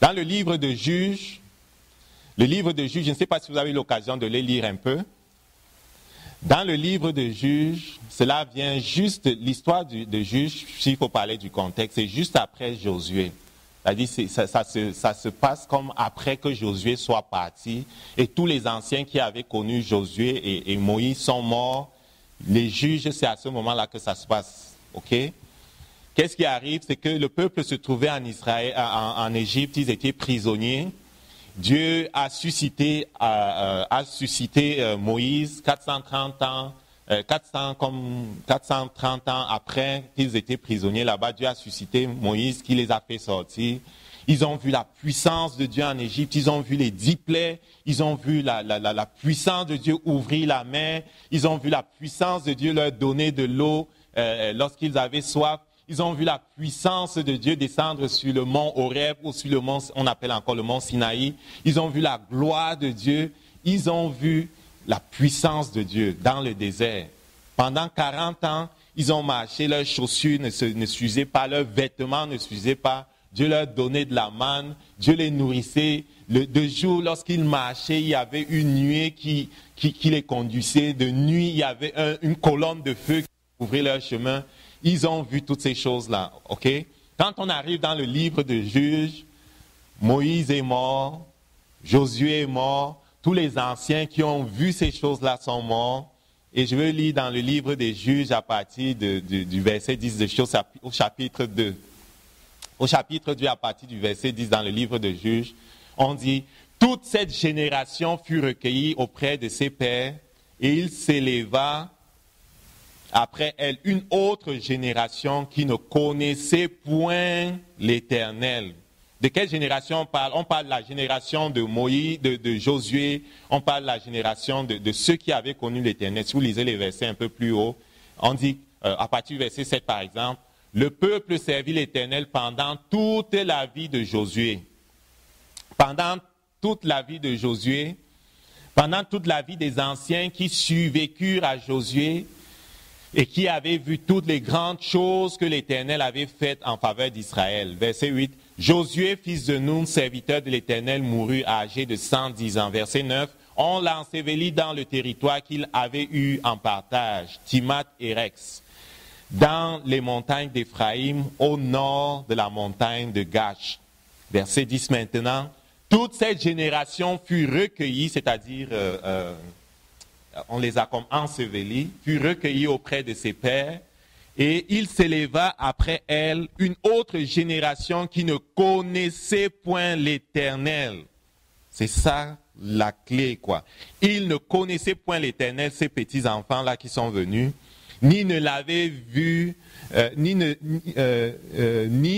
Dans le livre de Juges, je ne sais pas si vous avez eu l'occasion de le lire un peu. Dans le livre de Juges, cela vient juste, l'histoire de Juges, s'il faut parler du contexte, c'est juste après Josué. C'est-à-dire ça se passe comme après que Josué soit parti et tous les anciens qui avaient connu Josué et Moïse sont morts. Les juges, c'est à ce moment-là que ça se passe. Ok? Qu'est-ce qui arrive? C'est que le peuple se trouvait en Israël, en Égypte, ils étaient prisonniers. Dieu a suscité Moïse 430 ans après qu'ils étaient prisonniers là-bas. Dieu a suscité Moïse qui les a fait sortir. Ils ont vu la puissance de Dieu en Égypte, ils ont vu les 10 plaies, ils ont vu la puissance de Dieu ouvrir la mer, ils ont vu la puissance de Dieu leur donner de l'eau lorsqu'ils avaient soif. Ils ont vu la puissance de Dieu descendre sur le mont Horeb ou sur le mont, on appelle encore le mont Sinaï. Ils ont vu la gloire de Dieu. Ils ont vu la puissance de Dieu dans le désert. Pendant 40 ans, ils ont marché, leurs chaussures ne s'usaient pas, leurs vêtements ne s'usaient pas. Dieu leur donnait de la manne, Dieu les nourrissait. De jour, lorsqu'ils marchaient, il y avait une nuée qui les conduisait. De nuit, il y avait une colonne de feu qui ouvrait leur chemin. Ils ont vu toutes ces choses-là, ok? Quand on arrive dans le livre de Juges, Moïse est mort, Josué est mort, tous les anciens qui ont vu ces choses-là sont morts. Et je veux lire dans le livre des Juges à partir du verset 10 de choses au chapitre 2. Au chapitre 2, à partir du verset 10 dans le livre de Juges, on dit « Toute cette génération fut recueillie auprès de ses pères, et il s'éleva après elle une autre génération qui ne connaissait point l'Éternel. » De quelle génération on parle? On parle de la génération de Moïse, de Josué, on parle de la génération de ceux qui avaient connu l'Éternel. Si vous lisez les versets un peu plus haut, on dit, à partir du verset 7 par exemple, « Le peuple servit l'Éternel pendant toute la vie de Josué. » Pendant toute la vie de Josué, pendant toute la vie des anciens qui survécurent à Josué, et qui avaient vu toutes les grandes choses que l'Éternel avait faites en faveur d'Israël. Verset 8, « Josué, fils de Nun, serviteur de l'Éternel, mourut âgé de 110 ans. » Verset 9, « On l'ensevelit dans le territoire qu'il avait eu en partage, Timnath Heres, dans les montagnes d'Éphraïm, au nord de la montagne de Gash. » Verset 10 maintenant, « Toute cette génération fut recueillie, c'est-à-dire... on les a comme ensevelis, fut recueillis auprès de ses pères, et il s'éleva après elle une autre génération qui ne connaissait point l'Éternel. C'est ça la clé, quoi. Ils ne connaissaient point l'Éternel, ces petits-enfants-là qui sont venus, ni ne l'avaient vu, ni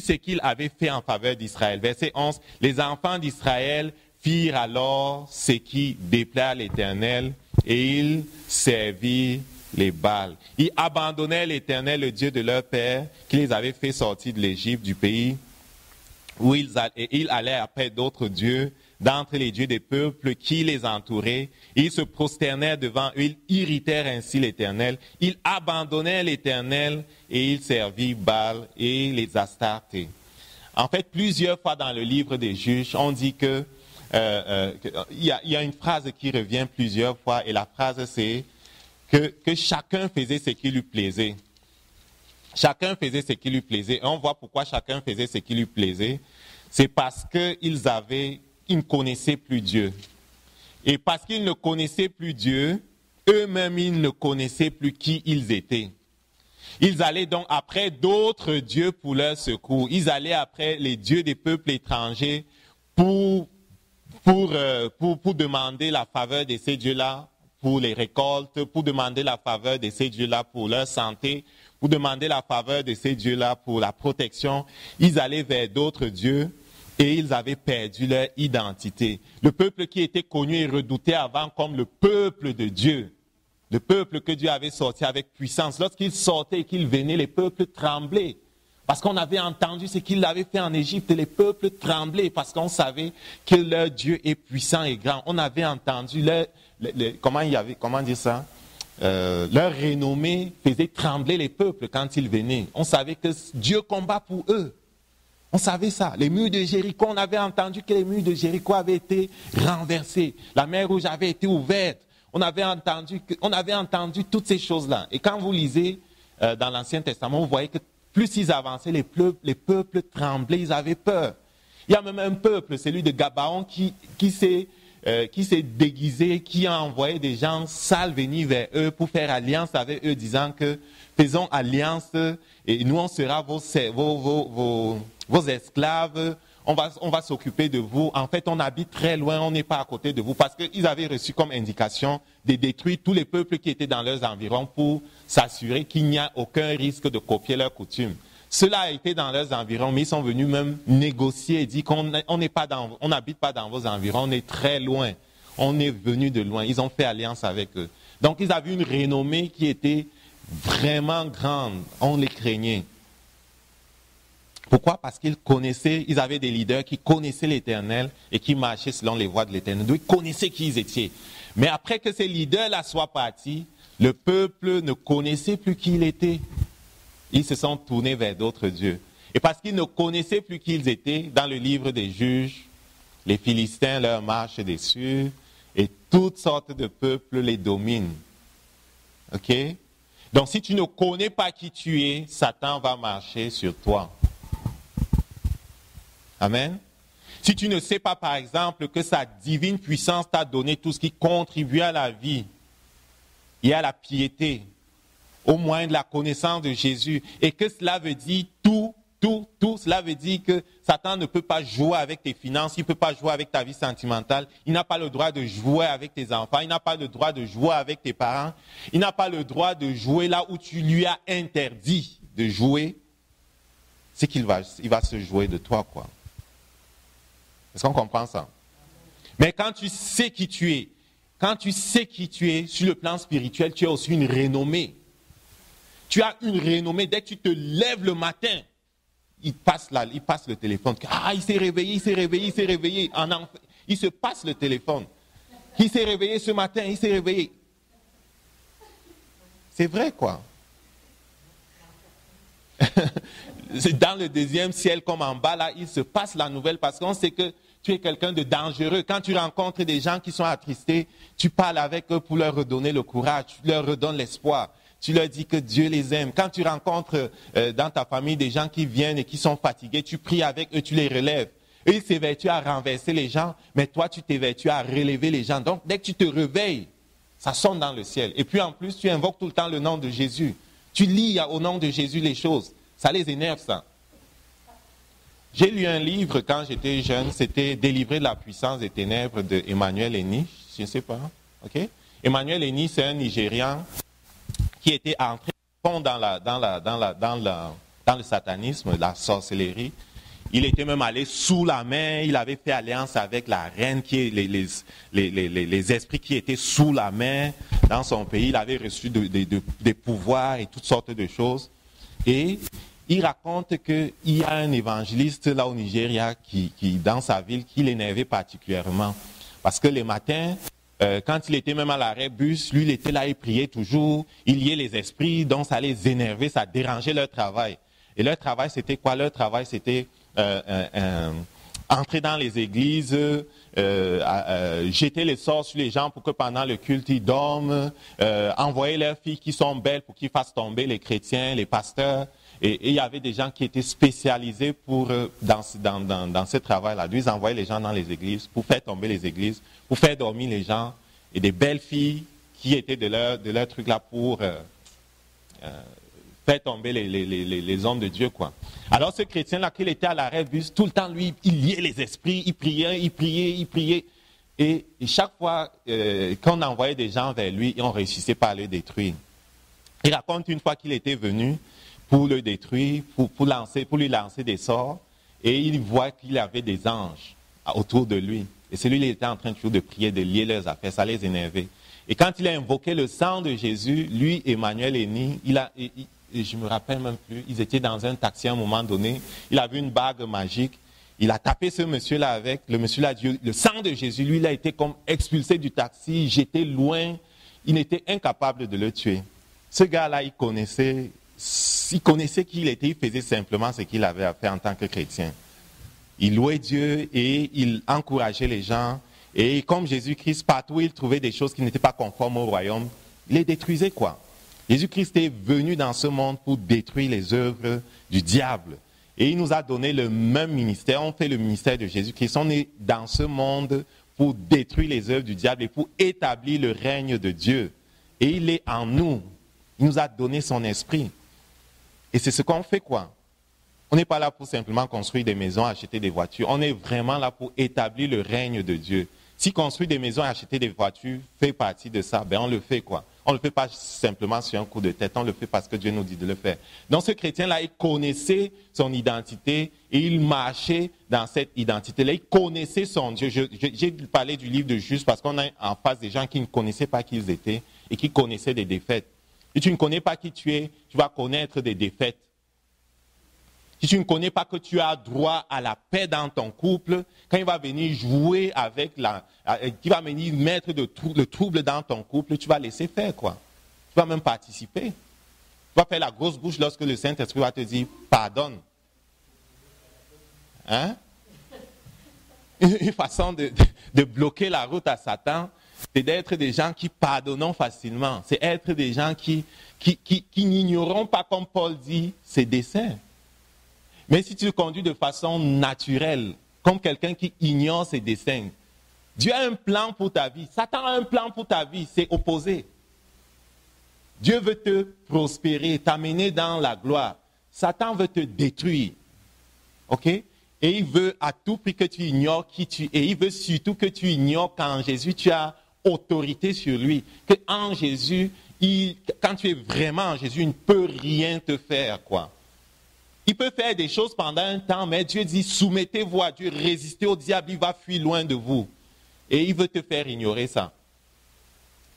ce qu'il avait fait en faveur d'Israël. Verset 11, « Les enfants d'Israël firent alors ce qui déplaît à l'Éternel, et ils servirent les Baals. Ils abandonnaient l'Éternel, le Dieu de leur père, qui les avait fait sortir de l'Égypte, du pays où ils allaient après d'autres dieux, d'entre les dieux des peuples qui les entouraient. Ils se prosternèrent devant eux, ils irritèrent ainsi l'Éternel. Ils abandonnaient l'Éternel et ils servirent Baal et les Astartés. En fait, plusieurs fois dans le livre des Juges, on dit que il y a une phrase qui revient plusieurs fois et la phrase c'est que chacun faisait ce qui lui plaisait. Chacun faisait ce qui lui plaisait. Et on voit pourquoi chacun faisait ce qui lui plaisait. C'est parce qu'ils ne connaissaient plus Dieu. Et parce qu'ils ne connaissaient plus Dieu, eux-mêmes, ils ne connaissaient plus qui ils étaient. Ils allaient donc après d'autres dieux pour leur secours. Ils allaient après les dieux des peuples étrangers pour demander la faveur de ces dieux-là pour les récoltes, pour demander la faveur de ces dieux-là pour leur santé, pour demander la faveur de ces dieux-là pour la protection. Ils allaient vers d'autres dieux et ils avaient perdu leur identité. Le peuple qui était connu et redouté avant comme le peuple de Dieu, le peuple que Dieu avait sorti avec puissance. Lorsqu'il sortait et qu'il venait, les peuples tremblaient. Parce qu'on avait entendu ce qu'il avait fait en Égypte, les peuples tremblaient parce qu'on savait que leur Dieu est puissant et grand. On avait entendu leur renommée faisait trembler les peuples quand ils venaient. On savait que Dieu combat pour eux. On savait ça. Les murs de Jéricho, on avait entendu que les murs de Jéricho avaient été renversés. La mer Rouge avait été ouverte. On avait entendu toutes ces choses-là. Et quand vous lisez dans l'Ancien Testament, vous voyez que plus ils avançaient, les peuples tremblaient, ils avaient peur. Il y a même un peuple, celui de Gabaon, qui s'est déguisé, qui a envoyé des gens sales venir vers eux pour faire alliance avec eux, disant que faisons alliance et nous on sera vos esclaves, on va s'occuper de vous. En fait, on habite très loin, on n'est pas à côté de vous, parce qu'ils avaient reçu comme indication de détruire tous les peuples qui étaient dans leurs environs pour s'assurer qu'il n'y a aucun risque de copier leurs coutumes. Cela a été dans leurs environs, mais ils sont venus même négocier et dire qu'on n'habite pas dans vos environs, on est très loin, on est venu de loin. Ils ont fait alliance avec eux. Donc ils avaient une renommée qui était vraiment grande, on les craignait. Pourquoi? Parce qu'ils connaissaient, ils avaient des leaders qui connaissaient l'Éternel et qui marchaient selon les voies de l'Éternel. Donc ils connaissaient qui ils étaient. Mais après que ces leaders-là soient partis, le peuple ne connaissait plus qui il était. Ils se sont tournés vers d'autres dieux. Et parce qu'ils ne connaissaient plus qui ils étaient, dans le livre des juges, les Philistins leur marchent dessus et toutes sortes de peuples les dominent. Ok? Donc si tu ne connais pas qui tu es, Satan va marcher sur toi. Amen. Si tu ne sais pas, par exemple, que sa divine puissance t'a donné tout ce qui contribue à la vie et à la piété, au moyen de la connaissance de Jésus, et que cela veut dire tout, cela veut dire que Satan ne peut pas jouer avec tes finances, il ne peut pas jouer avec ta vie sentimentale, il n'a pas le droit de jouer avec tes enfants, il n'a pas le droit de jouer avec tes parents, il n'a pas le droit de jouer là où tu lui as interdit de jouer, c'est qu'il va se jouer de toi, quoi. Est-ce qu'on comprend ça? Mais quand tu sais qui tu es, sur le plan spirituel, tu as aussi une renommée. Tu as une renommée. Dès que tu te lèves le matin, il passe le téléphone. Ah, il s'est réveillé. Il se passe le téléphone. Il s'est réveillé ce matin, il s'est réveillé. C'est vrai, quoi. Dans le deuxième ciel, comme en bas, là, il se passe la nouvelle parce qu'on sait que tu es quelqu'un de dangereux. Quand tu rencontres des gens qui sont attristés, tu parles avec eux pour leur redonner le courage, tu leur redonnes l'espoir. Tu leur dis que Dieu les aime. Quand tu rencontres dans ta famille des gens qui viennent et qui sont fatigués, tu pries avec eux, tu les relèves. Eux, ils s'évertuent à renverser les gens, mais toi, tu t'évertues à relever les gens. Donc, dès que tu te réveilles, ça sonne dans le ciel. Et puis, en plus, tu invoques tout le temps le nom de Jésus. Tu lis au nom de Jésus les choses. Ça les énerve, ça. J'ai lu un livre quand j'étais jeune, c'était « Délivrer de la puissance des ténèbres » de Emmanuel Eni. Je ne sais pas. Okay? Emmanuel Eni, c'est un Nigérian qui était entré dans le satanisme, la sorcellerie. Il était même allé sous la main, il avait fait alliance avec la reine, les esprits qui étaient sous la main dans son pays. Il avait reçu des pouvoirs et toutes sortes de choses. Et il raconte qu'il y a un évangéliste là au Nigeria qui dans sa ville, qui l'énervait particulièrement. Parce que les matins, quand il était même à l'arrêt bus, lui, il était là, il priait toujours, il liait les esprits, donc ça les énervait, ça dérangeait leur travail. Et leur travail, c'était quoi? Leur travail, c'était entrer dans les églises, jeter les sorts sur les gens pour que pendant le culte, ils dorment, envoyer leurs filles qui sont belles pour qu'ils fassent tomber les chrétiens, les pasteurs. Et il y avait des gens qui étaient spécialisés dans ce travail-là. Ils envoyaient les gens dans les églises pour faire tomber les églises, pour faire dormir les gens. Et des belles filles qui étaient de leur truc-là pour faire tomber les hommes de Dieu, quoi. Alors ce chrétien-là, qu'il était à l'arrêt bus, tout le temps, lui, il liait les esprits, il priait. Et chaque fois qu'on envoyait des gens vers lui, on réussissait pas à le détruire. Il raconte une fois qu'il était venu pour le détruire, pour lui lancer des sorts, et il voit qu'il y avait des anges autour de lui. Et celui-là était en train toujours de prier, de lier leurs affaires, ça les énervait. Et quand il a invoqué le sang de Jésus, lui, Emmanuel Eni, je me rappelle même plus, ils étaient dans un taxi à un moment donné, il avait une bague magique, il a tapé ce monsieur-là avec, le monsieur-là a dit, le sang de Jésus, lui, il a été comme expulsé du taxi, jeté loin, il était incapable de le tuer. Ce gars-là, il connaissait qui il était, il faisait simplement ce qu'il avait à faire en tant que chrétien. il louait Dieu et il encourageait les gens. Et comme Jésus-Christ, partout où il trouvait des choses qui n'étaient pas conformes au royaume, il les détruisait, quoi. Jésus-Christ est venu dans ce monde pour détruire les œuvres du diable. Et il nous a donné le même ministère. On fait le ministère de Jésus-Christ. On est dans ce monde pour détruire les œuvres du diable et pour établir le règne de Dieu. Et il est en nous. Il nous a donné son esprit. Et c'est ce qu'on fait, quoi. On n'est pas là pour simplement construire des maisons, acheter des voitures. On est vraiment là pour établir le règne de Dieu. Si construire des maisons et acheter des voitures fait partie de ça, ben on le fait, quoi. On ne le fait pas simplement sur un coup de tête, on le fait parce que Dieu nous dit de le faire. Donc ce chrétien-là, il connaissait son identité et il marchait dans cette identité-là. Il connaissait son Dieu. J'ai parlé du livre de Juste parce qu'on a en face des gens qui ne connaissaient pas qui ils étaient et qui connaissaient des défaites. Si tu ne connais pas qui tu es, tu vas connaître des défaites. Si tu ne connais pas que tu as droit à la paix dans ton couple, quand il va venir jouer avec qui va venir mettre le trouble dans ton couple, tu vas laisser faire, quoi. Tu vas même participer. Tu vas faire la grosse bouche lorsque le Saint-Esprit va te dire pardonne. Hein? Une façon de bloquer la route à Satan, c'est d'être des gens qui pardonnent facilement. C'est être des gens qui n'ignoreront pas, comme Paul dit, ses desseins. Mais si tu te conduis de façon naturelle, comme quelqu'un qui ignore ses desseins, Dieu a un plan pour ta vie. Satan a un plan pour ta vie, c'est opposé. Dieu veut te prospérer, t'amener dans la gloire. Satan veut te détruire. OK? Et il veut à tout prix que tu ignores qui tu es. Il veut surtout que tu ignores qu'en Jésus, tu as autorité sur lui. Qu'en Jésus, quand tu es vraiment en Jésus, il ne peut rien te faire, quoi. Il peut faire des choses pendant un temps, mais Dieu dit, soumettez-vous à Dieu, résistez au diable, il va fuir loin de vous. Et il veut te faire ignorer ça.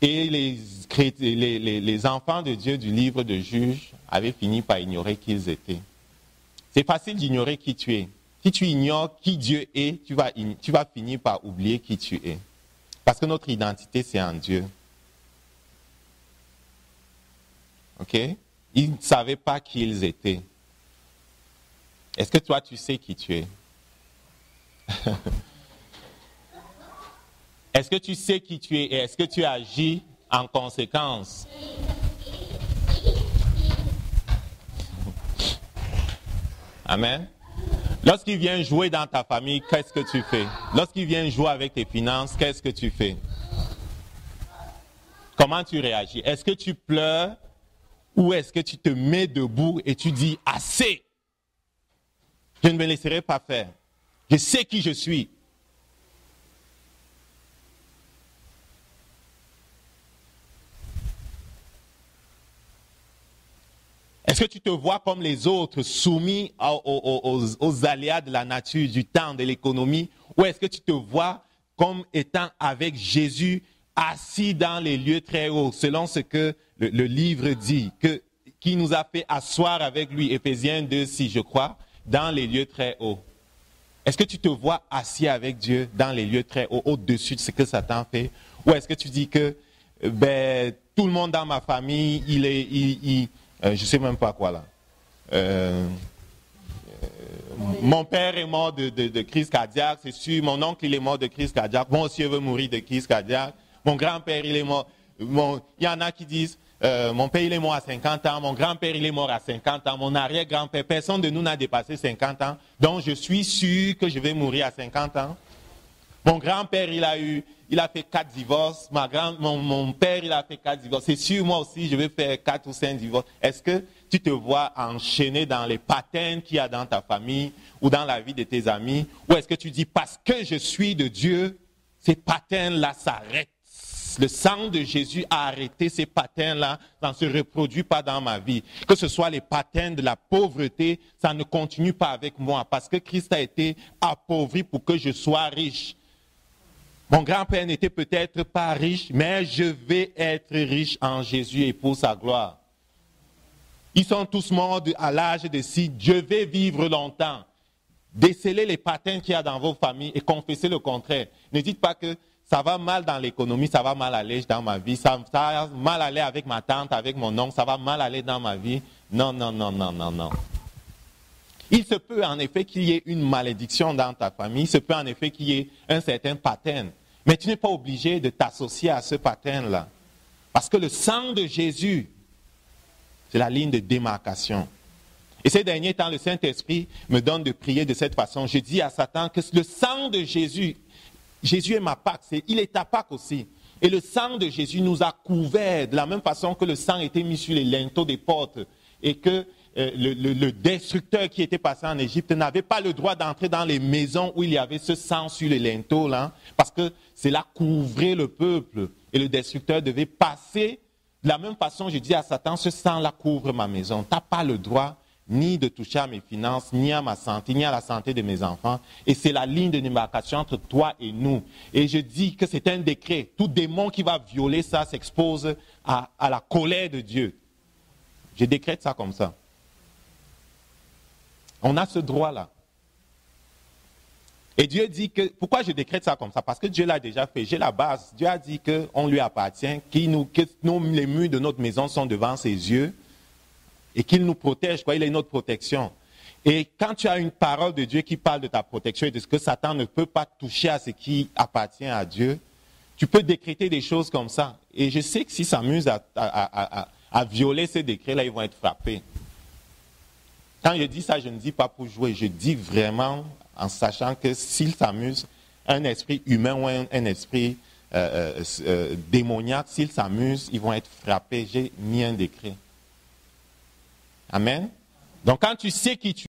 Et les enfants de Dieu du livre de Juges avaient fini par ignorer qui ils étaient. C'est facile d'ignorer qui tu es. Si tu ignores qui Dieu est, tu vas finir par oublier qui tu es. Parce que notre identité, c'est en Dieu. OK? Ils ne savaient pas qui ils étaient. Est-ce que toi, tu sais qui tu es? Est-ce que tu sais qui tu es et est-ce que tu agis en conséquence? Amen. Lorsqu'il vient jouer dans ta famille, qu'est-ce que tu fais? Lorsqu'il vient jouer avec tes finances, qu'est-ce que tu fais? Comment tu réagis? Est-ce que tu pleures ou est-ce que tu te mets debout et tu dis assez? Je ne me laisserai pas faire. Je sais qui je suis. Est-ce que tu te vois comme les autres, soumis aux aléas de la nature, du temps, de l'économie, ou est-ce que tu te vois comme étant avec Jésus, assis dans les lieux très hauts, selon ce que le livre dit, qui nous a fait asseoir avec lui, Éphésiens 2:6, je crois, dans les lieux très hauts. Est-ce que tu te vois assis avec Dieu dans les lieux très hauts, au-dessus de ce que Satan fait? Ou est-ce que tu dis que tout le monde dans ma famille, je ne sais même pas quoi là. Mon père est mort de crise cardiaque, c'est sûr. Mon oncle, il est mort de crise cardiaque. Moi aussi, je veux mourir de crise cardiaque. Mon grand-père, il est mort. Il y en a qui disent, mon père, il est mort à 50 ans. Mon grand-père, il est mort à 50 ans. Mon arrière-grand-père, personne de nous n'a dépassé 50 ans. Donc, je suis sûr que je vais mourir à 50 ans. Mon grand-père, il a fait 4 divorces. Mon père, il a fait 4 divorces. C'est sûr, moi aussi, je vais faire 4 ou 5 divorces. Est-ce que tu te vois enchaîné dans les patterns qu'il y a dans ta famille ou dans la vie de tes amis? Ou est-ce que tu dis, parce que je suis de Dieu, ces patterns-là s'arrêtent? Le sang de Jésus a arrêté ces patterns-là, ça ne se reproduit pas dans ma vie. Que ce soit les patterns de la pauvreté, ça ne continue pas avec moi parce que Christ a été appauvri pour que je sois riche. Mon grand-père n'était peut-être pas riche, mais je vais être riche en Jésus et pour sa gloire. Ils sont tous morts à l'âge de 6. Je vais vivre longtemps. Décelez les patterns qu'il y a dans vos familles et confessez le contraire. Ne dites pas que ça va mal dans l'économie, ça va mal aller dans ma vie, ça va mal aller avec ma tante, avec mon oncle, ça va mal aller dans ma vie. Non, non, non, non, non, non. Il se peut en effet qu'il y ait une malédiction dans ta famille, il se peut en effet qu'il y ait un certain pattern, mais tu n'es pas obligé de t'associer à ce pattern-là. Parce que le sang de Jésus, c'est la ligne de démarcation. Et ces derniers temps, le Saint-Esprit me donne de prier de cette façon. Je dis à Satan que le sang de Jésus, Jésus est ma Pâque, il est ta Pâque aussi. Et le sang de Jésus nous a couverts de la même façon que le sang était mis sur les linteaux des portes et que le destructeur qui était passé en Égypte n'avait pas le droit d'entrer dans les maisons où il y avait ce sang sur les linteaux, là, parce que cela couvrait le peuple. Et le destructeur devait passer. De la même façon, je dis à Satan, ce sang-là couvre ma maison. Tu n'as pas le droit ni de toucher à mes finances, ni à ma santé, ni à la santé de mes enfants. Et c'est la ligne de démarcation entre toi et nous. Et je dis que c'est un décret. Tout démon qui va violer ça s'expose à la colère de Dieu. Je décrète ça comme ça. On a ce droit-là. Et Dieu dit que, pourquoi je décrète ça comme ça? Parce que Dieu l'a déjà fait. J'ai la base. Dieu a dit qu'on lui appartient, que les murs de notre maison sont devant ses yeux et qu'il nous protège, quoi. Il est notre protection. Et quand tu as une parole de Dieu qui parle de ta protection et de ce que Satan ne peut pas toucher à ce qui appartient à Dieu, tu peux décréter des choses comme ça. Et je sais que s'ils s'amusent à violer ces décrets-là, ils vont être frappés. Quand je dis ça, je ne dis pas pour jouer, je dis vraiment en sachant que s'ils s'amusent, un esprit humain ou un esprit démoniaque, s'ils s'amusent, ils vont être frappés. J'ai mis un décret. Amen. Donc quand tu sais qui tu